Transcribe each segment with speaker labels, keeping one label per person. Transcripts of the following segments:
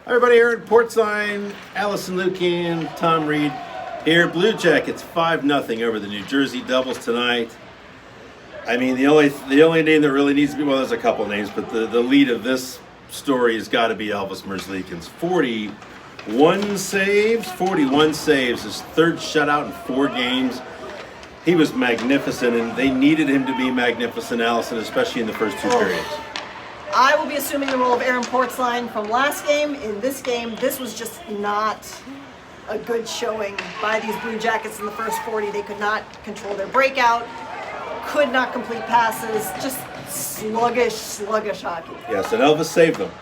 Speaker 1: Everybody here at Portside, Allison Lucan, Tom Reed here. Blue Jackets 5-0 over the New Jersey Devils tonight. I mean, the only name that really needs to be, well, there's a couple names, but the lead of this story has got to be Elvis Merzlikins. 41 saves, his third shutout in 4 games. He was magnificent, and they needed him to be magnificent, Allison, especially in the first 2 periods.
Speaker 2: I will be assuming the role of Aaron Portzline from last game. In this game, this was just not a good showing by these Blue Jackets in the first 40. They could not control their breakout, could not complete passes, just sluggish hockey.
Speaker 1: Yes, and Elvis saved them.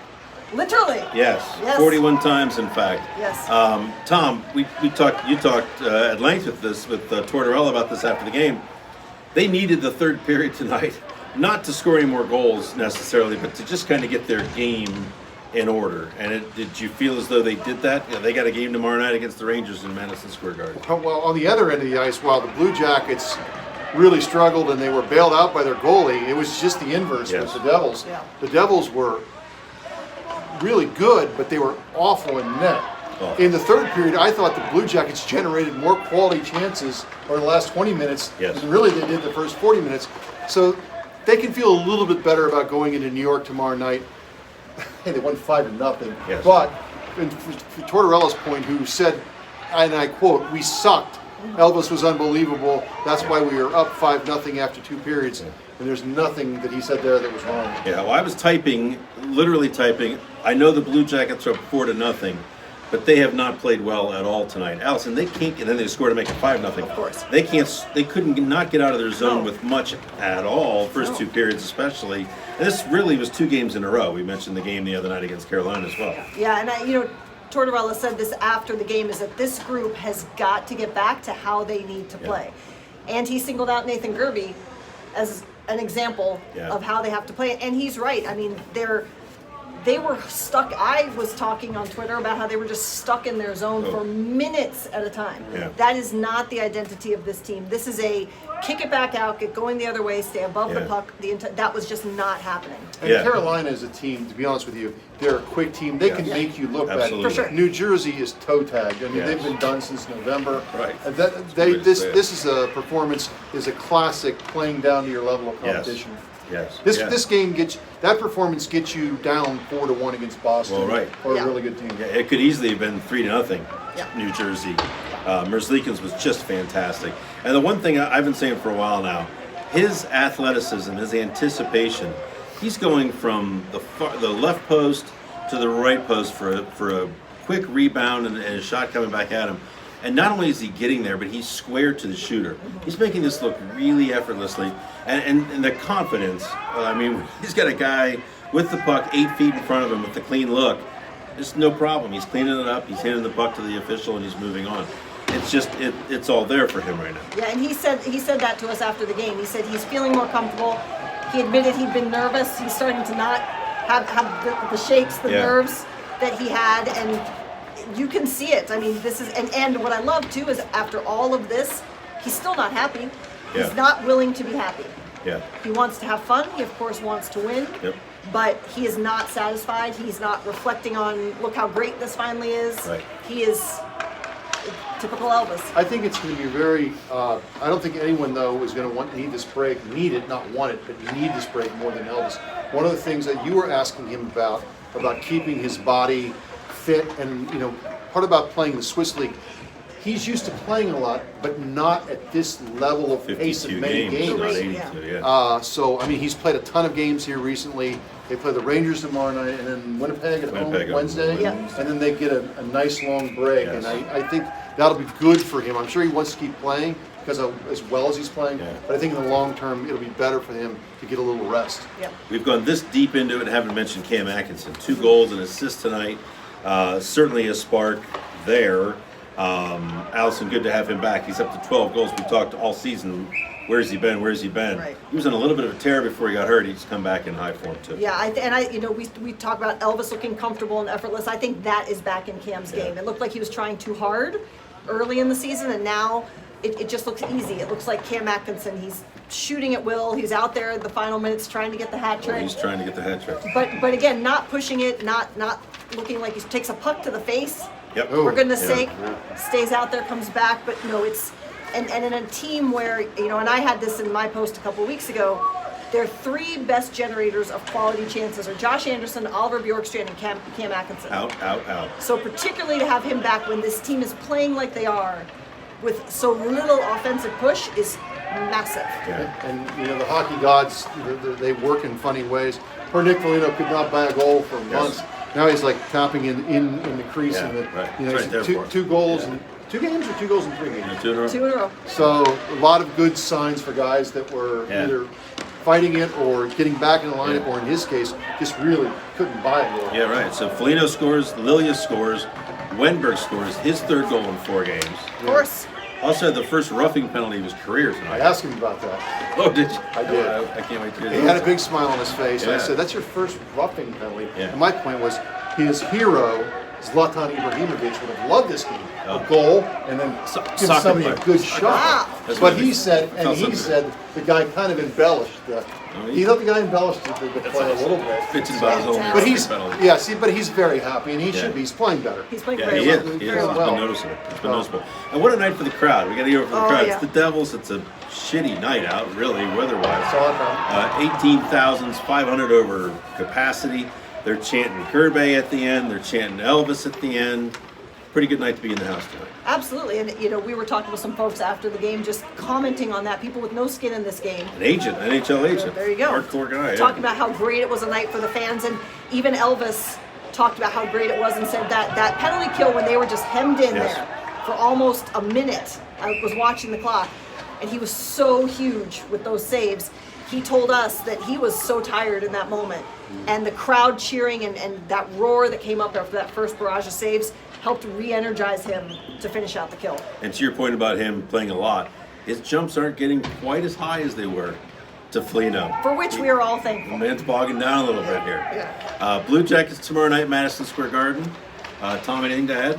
Speaker 2: Literally.
Speaker 1: Yes, 41 times, in fact.
Speaker 2: Yes.
Speaker 1: Tom, you talked at length with Tortorella about this after the game. They needed the third period tonight, not to score any more goals necessarily, but to just kind of get their game in order. And did you feel as though they did that? Yeah, they got a game tomorrow night against the Rangers in Madison Square Garden.
Speaker 3: Well, on the other end of the ice, while the Blue Jackets really struggled and they were bailed out by their goalie, it was just the inverse with the Devils.
Speaker 2: Yeah.
Speaker 3: The Devils were really good, but they were awful in net.
Speaker 1: Oh.
Speaker 3: In the third period, I thought the Blue Jackets generated more quality chances over the last 20 minutes than really they did the first 40 minutes. So they can feel a little bit better about going into New York tomorrow night. Hey, they won 5-0.
Speaker 1: Yes.
Speaker 3: But for Tortorella's point, who said, and I quote, "We sucked. Elvis was unbelievable. That's why we were up 5-0 after 2 periods." And there's nothing that he said there that was wrong.
Speaker 1: Yeah, well, I was literally typing. I know the Blue Jackets are up 4-0, but they have not played well at all tonight. Allison, they can't, and then they scored to make it 5-0.
Speaker 2: Of course.
Speaker 1: They couldn't not get out of their zone with much at all, first 2 periods especially. And this really was 2 games in a row. We mentioned the game the other night against Carolina as well.
Speaker 2: Yeah, and Tortorella said this after the game, is that this group has got to get back to how they need to play. And he singled out Nathan Gerbe as an example of how they have to play it. And he's right. I mean, they were stuck. I was talking on Twitter about how they were just stuck in their zone for minutes at a time.
Speaker 1: Yeah.
Speaker 2: That is not the identity of this team. This is a kick it back out, get going the other way, stay above the puck. That was just not happening.
Speaker 3: And Carolina is a team, to be honest with you, they're a quick team. They can make you look bad.
Speaker 1: For
Speaker 2: sure.
Speaker 3: New Jersey is toe tagged. I mean, they've been done since November.
Speaker 1: Right.
Speaker 3: And this is a performance, is a classic playing down to your level of competition.
Speaker 1: Yes.
Speaker 3: This game that performance gets you down 4-1 against Boston.
Speaker 1: Well, right.
Speaker 3: Or a really good team.
Speaker 1: Yeah, it could easily have been 3-0, New Jersey. Merzlikins was just fantastic. And the one thing I've been saying for a while now, his athleticism, his anticipation, he's going from the left post to the right post for a quick rebound and a shot coming back at him. And not only is he getting there, but he's squared to the shooter. He's making this look really effortlessly. And the confidence, I mean, he's got a guy with the puck 8 feet in front of him with the clean look. There's no problem. He's cleaning it up. He's handing the puck to the official, and he's moving on. It's just, it's all there for him right now.
Speaker 2: Yeah, and he said that to us after the game. He said he's feeling more comfortable. He admitted he'd been nervous. He's starting to not have the shakes, the nerves that he had, and you can see it. I mean, this is, and what I love too is after all of this, he's still not happy. He's not willing to be happy.
Speaker 1: Yeah.
Speaker 2: He wants to have fun. He of course wants to win.
Speaker 1: Yep.
Speaker 2: But he is not satisfied. He's not reflecting on, look how great this finally is.
Speaker 1: Right.
Speaker 2: He is typical Elvis.
Speaker 3: I think it's going to be very. I don't think anyone though is going to need this break. Need it, not want it, but need this break more than Elvis. One of the things that you were asking him about keeping his body fit, and part about playing the Swiss League. He's used to playing a lot, but not at this level of pace of many games.
Speaker 1: Not 82,
Speaker 3: So, I mean, he's played a ton of games here recently. They play the Rangers tomorrow night, and then Winnipeg at home Wednesday. And then they get a nice long break.
Speaker 1: Yes.
Speaker 3: And I think that'll be good for him. I'm sure he wants to keep playing because as well as he's playing.
Speaker 1: Yeah.
Speaker 3: But I think in the long term, it'll be better for him to get a little rest.
Speaker 2: Yep.
Speaker 1: We've gone this deep into it and haven't mentioned Cam Atkinson. 2 goals and assists tonight. Certainly a spark there. Allison, good to have him back. He's up to 12 goals. We talked all season. Where's he been?
Speaker 2: Right.
Speaker 1: He was in a little bit of a tear before he got hurt. He's come back in high form too.
Speaker 2: Yeah, we talk about Elvis looking comfortable and effortless. I think that is back in Cam's game. It looked like he was trying too hard early in the season, and now it just looks easy. It looks like Cam Atkinson. He's shooting at will. He's out there at the final minutes trying to get the hat trick.
Speaker 1: He's trying to get the hat trick.
Speaker 2: But again, not pushing it, not looking like he takes a puck to the face.
Speaker 1: Yep.
Speaker 3: Oh,
Speaker 2: For goodness
Speaker 1: yeah,
Speaker 2: sake, stays out there, comes back. But no, it's and in a team where and I had this in my post a couple of weeks ago. Their three best generators of quality chances are Josh Anderson, Oliver Bjorkstrand, and Cam Atkinson.
Speaker 1: Out.
Speaker 2: So particularly to have him back when this team is playing like they are, with so little offensive push, is massive.
Speaker 1: Yeah.
Speaker 3: And the hockey gods, they work in funny ways. Poor Nick Foligno could not buy a goal for months. Now he's like tapping in the crease.
Speaker 1: Yeah,
Speaker 3: and
Speaker 1: right.
Speaker 3: he's
Speaker 1: It's right there for him.
Speaker 3: two goals
Speaker 1: Yeah.
Speaker 3: in 2 games or 2 goals in 3 games.
Speaker 1: Yeah, 2 in a row.
Speaker 2: 2 in a row.
Speaker 3: So a lot of good signs for guys that were
Speaker 1: Yeah.
Speaker 3: either fighting it or getting back in the lineup,
Speaker 1: Yeah.
Speaker 3: or in his case, just really couldn't buy a goal.
Speaker 1: Yeah, right. So Foligno scores, Lilia scores, Wenberg scores his 3rd goal in 4 games.
Speaker 2: Of course.
Speaker 1: Also had the first roughing penalty of his career
Speaker 3: I
Speaker 1: tonight.
Speaker 3: asked him about that.
Speaker 1: Oh, did you?
Speaker 3: I did.
Speaker 1: I can't wait to hear
Speaker 3: He
Speaker 1: that.
Speaker 3: had a big smile on his face, and I
Speaker 1: Yeah.
Speaker 3: said, "That's your first roughing penalty."
Speaker 1: Yeah.
Speaker 3: And my point was, his hero, Zlatan Ibrahimovic, would have loved this game.
Speaker 1: Oh.
Speaker 3: A goal, and then give
Speaker 1: Soccer
Speaker 3: somebody a
Speaker 1: player.
Speaker 3: good shot.
Speaker 2: Wow.
Speaker 1: That's
Speaker 3: But
Speaker 1: what
Speaker 3: he
Speaker 1: it
Speaker 3: said, and
Speaker 1: felt
Speaker 3: he
Speaker 1: something.
Speaker 3: said the guy kind of embellished. He thought the guy embellished the play a little bit.
Speaker 1: Bitching about his own
Speaker 2: But
Speaker 3: But
Speaker 1: roughing
Speaker 3: he's
Speaker 1: penalty.
Speaker 3: but he's very happy, and he
Speaker 1: Yeah.
Speaker 3: should be. He's playing better.
Speaker 2: He's playing
Speaker 1: Yeah,
Speaker 2: very
Speaker 1: he
Speaker 2: well.
Speaker 1: is. He is.
Speaker 2: Very
Speaker 1: It's
Speaker 2: well.
Speaker 1: been
Speaker 3: well.
Speaker 1: noticeable. It's been
Speaker 3: Well.
Speaker 1: noticeable. And what a night for the crowd. We got to hear it for the
Speaker 2: Oh,
Speaker 1: crowd.
Speaker 2: yeah.
Speaker 1: It's the Devils. It's a shitty night out, really, weather-wise.
Speaker 3: Saw it coming.
Speaker 1: 18,500 over capacity. They're chanting Gerbe at the end. They're chanting Elvis at the end. Pretty good night to be in the house tonight.
Speaker 2: Absolutely. And, we were talking with some folks after the game, just commenting on that. People with no skin in this game.
Speaker 1: An agent, NHL agent.
Speaker 2: There you go.
Speaker 1: Hardcore guy.
Speaker 2: Talking about how great it was a night for the fans, and even Elvis talked about how great it was and said that penalty kill when they were just hemmed in
Speaker 1: Yes.
Speaker 2: there for almost a minute. I was watching the clock, and he was so huge with those saves. He told us that he was so tired in that moment, and the crowd cheering and that roar that came up after that first barrage of saves helped re-energize him to finish out the kill.
Speaker 1: And to your point about him playing a lot, his jumps aren't getting quite as high as they were to Foligno.
Speaker 2: For which we are all
Speaker 1: The
Speaker 2: thankful.
Speaker 1: man's bogging down a little bit here.
Speaker 2: Yeah.
Speaker 1: Blue Jackets tomorrow night, Madison Square Garden. Tom, anything to add?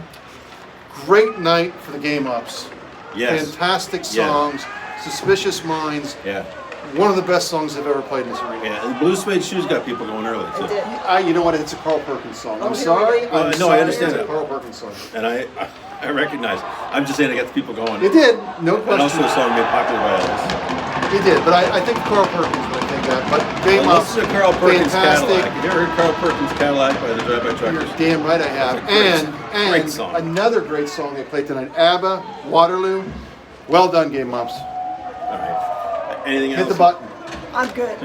Speaker 3: Great night for the game ups.
Speaker 1: Yes.
Speaker 3: Fantastic
Speaker 1: Yeah.
Speaker 3: songs. Suspicious Minds.
Speaker 1: Yeah.
Speaker 3: One of the best songs I've ever played in this arena.
Speaker 1: Yeah, and Blue Suede Shoes got people going early
Speaker 2: I
Speaker 1: too.
Speaker 2: did.
Speaker 3: You know what? It's a Carl Perkins song.
Speaker 2: Oh,
Speaker 3: I'm
Speaker 2: here we
Speaker 3: sorry.
Speaker 2: go.
Speaker 3: I'm
Speaker 1: No, I
Speaker 3: sorry,
Speaker 1: understand
Speaker 3: it's
Speaker 1: that.
Speaker 3: a Carl Perkins song.
Speaker 1: And I recognize. I'm just saying it got the people going.
Speaker 3: It did, no
Speaker 1: And
Speaker 3: question.
Speaker 1: also a song made popular by Elvis.
Speaker 3: It did, but I think Carl Perkins when I think that. But game
Speaker 1: Well,
Speaker 3: ups,
Speaker 1: this is a Carl Perkins
Speaker 3: fantastic.
Speaker 1: Cadillac. Have you ever heard Carl Perkins Cadillac by the Drive-By
Speaker 3: You're
Speaker 1: Truckers?
Speaker 3: damn right I have.
Speaker 1: It's a great-
Speaker 3: And
Speaker 1: great song.
Speaker 3: another great song they played tonight, ABBA, Waterloo. Well done, game ups.
Speaker 1: All right. Anything else?
Speaker 3: Hit the button.
Speaker 2: I'm good.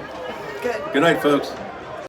Speaker 2: Good.
Speaker 1: Good night, folks.